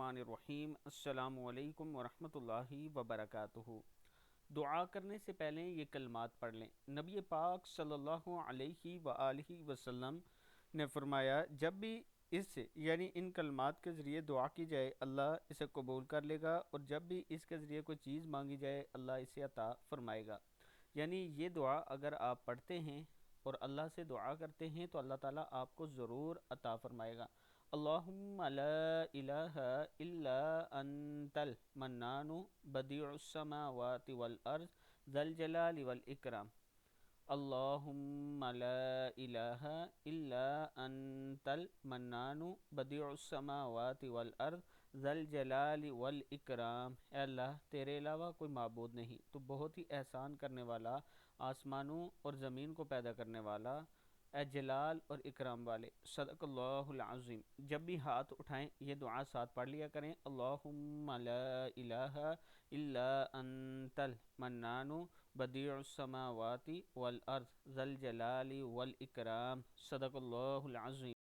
الرحمن الرحیم۔ السلام علیکم ورحمۃ اللہ وبرکاتہ۔ دعا کرنے سے پہلے یہ کلمات پڑھ لیں۔ نبی پاک صلی اللہ علیہ وآلہ وسلم نے فرمایا جب بھی اس یعنی ان کلمات کے ذریعے دعا کی جائے اللہ اسے قبول کر لے گا، اور جب بھی اس کے ذریعے کوئی چیز مانگی جائے اللہ اسے عطا فرمائے گا۔ یعنی یہ دعا اگر آپ پڑھتے ہیں اور اللہ سے دعا کرتے ہیں تو اللہ تعالیٰ آپ کو ضرور عطا فرمائے گا۔ اللہم لا الہ الا انت المنان بدیع السماوات والارض ذا الجلال والاکرام۔ اللہم لا الہ الا انت المنان بدیع السماوات والارض ذا الجلال والاکرام۔ اے اللہ تیرے علاوہ کوئی معبود نہیں، تو بہت ہی احسان کرنے والا، آسمانوں اور زمین کو پیدا کرنے والا، اے جلال اور اکرام والے۔ صدق اللہ العظیم۔ جب بھی ہاتھ اٹھائیں یہ دعا ساتھ پڑھ لیا کریں۔ اللہم لا الہ الا انت المنان بدیع السماوات والارض ذا الجلال والاکرام۔ صدق اللہ العظیم۔